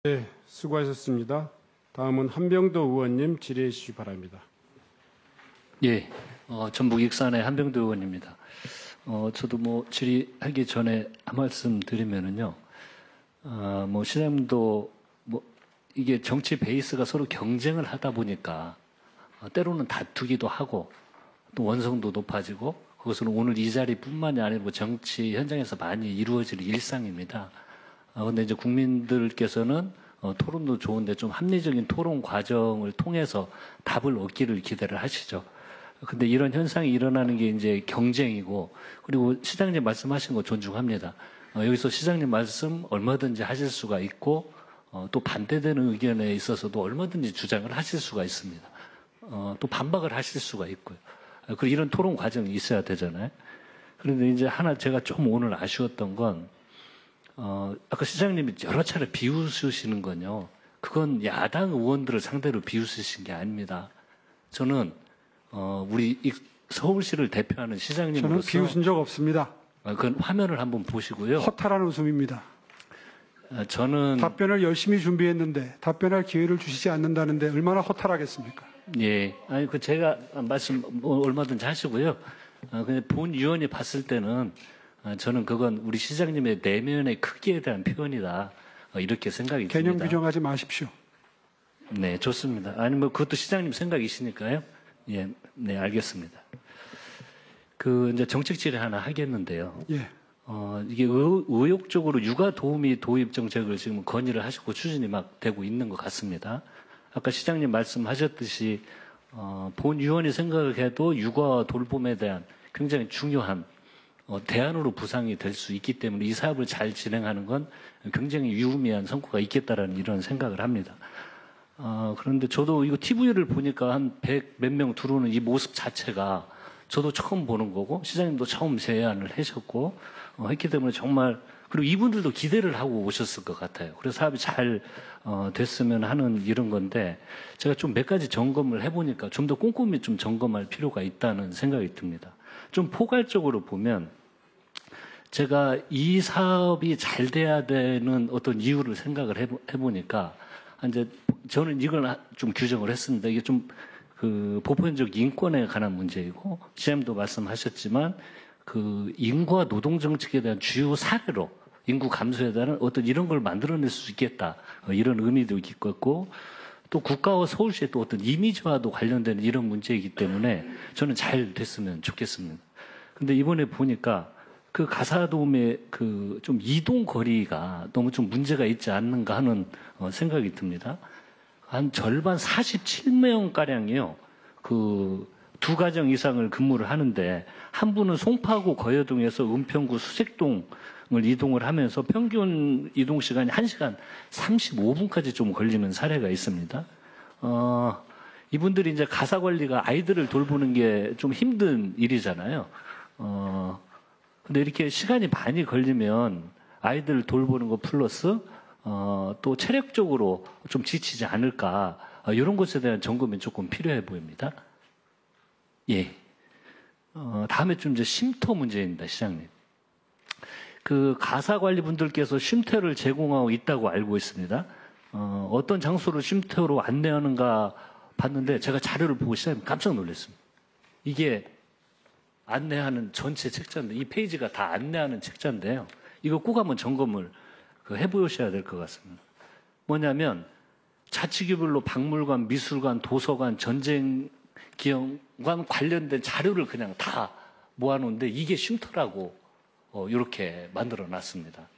네, 수고하셨습니다. 다음은 한병도 의원님 질의해 주시기 바랍니다. 예, 전북 익산의 한병도 의원입니다. 저도 질의하기 전에 한 말씀 드리면은요, 시장님도 이게 정치 베이스가 서로 경쟁을 하다 보니까 때로는 다투기도 하고 또 원성도 높아지고 그것은 오늘 이 자리뿐만이 아니고 정치 현장에서 많이 이루어질 일상입니다. 근데 이제 국민들께서는 토론도 좋은데 좀 합리적인 토론 과정을 통해서 답을 얻기를 기대를 하시죠. 근데 이런 현상이 일어나는 게 이제 경쟁이고, 그리고 시장님 말씀하신 거 존중합니다. 여기서 시장님 말씀 얼마든지 하실 수가 있고, 또 반대되는 의견에 있어서도 얼마든지 주장을 하실 수가 있습니다. 또 반박을 하실 수가 있고요. 그리고 이런 토론 과정이 있어야 되잖아요. 그런데 이제 하나 제가 좀 오늘 아쉬웠던 건, 아까 시장님이 여러 차례 비웃으시는 건요, 그건 야당 의원들을 상대로 비웃으신 게 아닙니다. 저는 우리 서울시를 대표하는 시장님으로서 저는 비웃은 적 없습니다. 그 화면을 한번 보시고요. 허탈한 웃음입니다. 저는 답변을 열심히 준비했는데 답변할 기회를 주시지 않는다는데 얼마나 허탈하겠습니까? 예, 아니 제가 말씀 얼마든지 하시고요. 근데 본 위원이 봤을 때는 저는 그건 우리 시장님의 내면의 크기에 대한 표현이다, 이렇게 생각이 개념 듭니다. 규정하지 마십시오. 네, 좋습니다. 아니 그것도 시장님 생각이시니까요. 예, 네, 알겠습니다. 이제 정책 질의 하나 하겠는데요. 예. 이게 의욕적으로 육아 도우미 도입 정책을 지금 건의를 하시고 추진이 막 되고 있는 것 같습니다. 아까 시장님 말씀하셨듯이, 본 위원이 생각해도 육아와 돌봄에 대한 굉장히 중요한 대안으로 부상이 될 수 있기 때문에 이 사업을 잘 진행하는 건 굉장히 유의미한 성과가 있겠다라는 이런 생각을 합니다. 그런데 저도 이거 TV를 보니까 한 100 몇 명 들어오는 이 모습 자체가 저도 처음 보는 거고, 시장님도 처음 제안을 하셨고, 했기 때문에 정말, 그리고 이분들도 기대를 하고 오셨을 것 같아요. 그래서 사업이 잘, 됐으면 하는 이런 건데, 제가 좀 몇 가지 점검을 해보니까 좀 더 꼼꼼히 좀 점검할 필요가 있다는 생각이 듭니다. 좀 포괄적으로 보면, 제가 이 사업이 잘 돼야 되는 어떤 이유를 생각을 해보니까, 이제 저는 이걸 좀 규정을 했습니다. 이게 좀 보편적 인권에 관한 문제이고, 시장님도 말씀하셨지만 인구와 노동 정책에 대한 주요 사례로 인구 감소에 대한 어떤 이런 걸 만들어낼 수 있겠다, 이런 의미도 있겠고, 또 국가와 서울시의 또 어떤 이미지와도 관련되는 이런 문제이기 때문에 저는 잘 됐으면 좋겠습니다. 근데 이번에 보니까 가사도움의 좀 이동 거리가 너무 좀 문제가 있지 않는가 하는 생각이 듭니다. 한 절반 47명가량이요. 두 가정 이상을 근무를 하는데, 한 분은 송파구 거여동에서 은평구 수색동을 이동을 하면서 평균 이동 시간이 1시간 35분까지 좀 걸리는 사례가 있습니다. 이분들이 이제 가사 관리가 아이들을 돌보는 게 좀 힘든 일이잖아요. 근데 이렇게 시간이 많이 걸리면 아이들 돌보는 거 플러스 또 체력적으로 좀 지치지 않을까, 이런 것에 대한 점검이 조금 필요해 보입니다. 예. 다음에 좀 이제 쉼터 문제입니다, 시장님. 가사관리분들께서 쉼터를 제공하고 있다고 알고 있습니다. 어떤 장소를 쉼터로 안내하는가 봤는데, 제가 자료를 보고 시장님 깜짝 놀랐습니다. 이게 안내하는 전체 책자인데, 이 페이지가 다 안내하는 책자인데요. 이거 꼭 한번 점검을 해보셔야 될 것 같습니다. 뭐냐면, 자치구별로 박물관, 미술관, 도서관, 전쟁기념관 관련된 자료를 그냥 다 모아놓은데, 이게 쉼터라고 이렇게 만들어 놨습니다.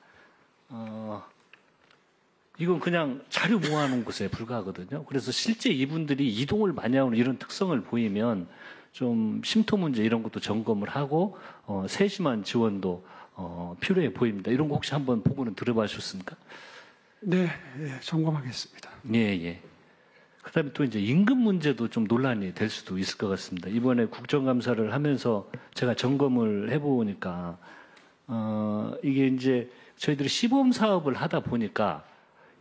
이건 그냥 자료 모아놓은 것에 불과하거든요. 그래서 실제 이분들이 이동을 많이 하는 이런 특성을 보이면 좀 쉼터 문제 이런 것도 점검을 하고 세심한 지원도 필요해 보입니다. 이런 거 혹시 한번 보고는 들어보셨습니까? 네, 예, 점검하겠습니다. 예, 예. 그다음에 또 이제 임금 문제도 좀 논란이 될 수도 있을 것 같습니다. 이번에 국정감사를 하면서 제가 점검을 해보니까 이게 이제 저희들이 시범 사업을 하다 보니까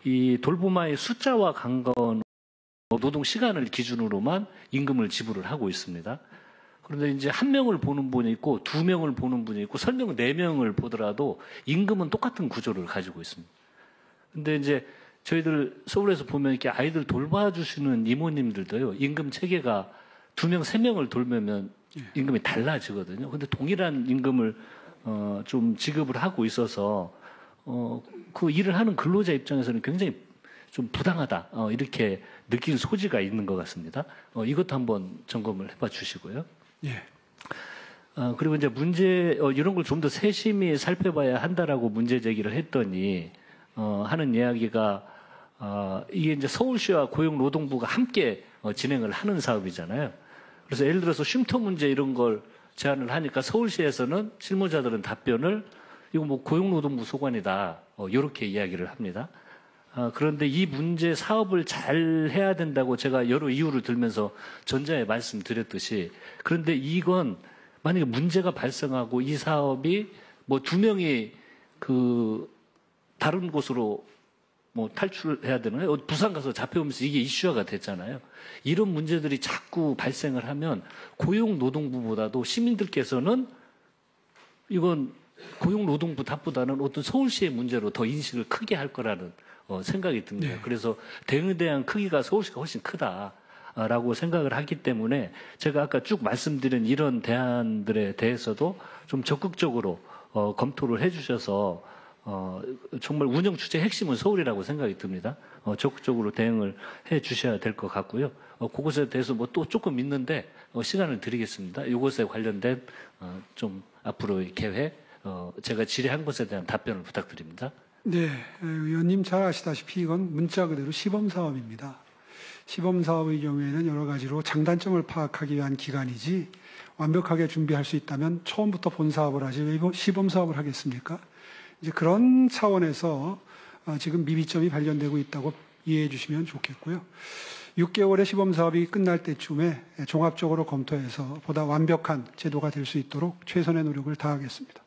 이 돌봄아이 숫자와 관건 노동 시간을 기준으로만 임금을 지불을 하고 있습니다. 그런데 이제 한 명을 보는 분이 있고 두 명을 보는 분이 있고 설령 네 명을 보더라도 임금은 똑같은 구조를 가지고 있습니다. 근데 이제 저희들 서울에서 보면 이렇게 아이들 돌봐주시는 이모님들도요, 임금 체계가 2명, 3명을 돌보면 임금이 달라지거든요. 근데 동일한 임금을 좀 지급을 하고 있어서 그 일을 하는 근로자 입장에서는 굉장히 좀 부당하다 이렇게 느낀 소지가 있는 것 같습니다. 이것도 한번 점검을 해봐 주시고요. 예. 그리고 이제 문제 이런 걸 좀 더 세심히 살펴봐야 한다라고 문제 제기를 했더니 하는 이야기가 이게 이제 서울시와 고용노동부가 함께 진행을 하는 사업이잖아요. 그래서 예를 들어서 쉼터 문제 이런 걸 제안을 하니까 서울시에서는 실무자들은 답변을 이거 뭐 고용노동부 소관이다 이렇게 이야기를 합니다. 그런데 이 문제 사업을 잘 해야 된다고 제가 여러 이유를 들면서 전자에 말씀드렸듯이 그런데 이건 만약에 문제가 발생하고 이 사업이 뭐 2명이 그 다른 곳으로 뭐 탈출해야 되나요? 부산 가서 잡혀오면서 이게 이슈화가 됐잖아요. 이런 문제들이 자꾸 발생을 하면 고용노동부보다도 시민들께서는 이건 고용노동부 답보다는 어떤 서울시의 문제로 더 인식을 크게 할 거라는 생각이 듭니다. 네. 그래서 대응에 대한 크기가 서울시가 훨씬 크다라고 생각을 하기 때문에 제가 아까 쭉 말씀드린 이런 대안들에 대해서도 좀 적극적으로 검토를 해주셔서 정말 운영 주체 핵심은 서울이라고 생각이 듭니다. 적극적으로 대응을 해 주셔야 될 것 같고요. 그것에 대해서 뭐 또 조금 있는데 시간을 드리겠습니다. 이것에 관련된 좀 앞으로의 계획, 제가 질의한 것에 대한 답변을 부탁드립니다. 네, 의원님 잘 아시다시피 이건 문자 그대로 시범사업입니다. 시범사업의 경우에는 여러 가지로 장단점을 파악하기 위한 기간이지 완벽하게 준비할 수 있다면 처음부터 본사업을 하지 왜 시범사업을 하겠습니까? 이제 그런 차원에서 지금 미비점이 발견되고 있다고 이해해 주시면 좋겠고요. 6개월의 시범사업이 끝날 때쯤에 종합적으로 검토해서 보다 완벽한 제도가 될 수 있도록 최선의 노력을 다하겠습니다.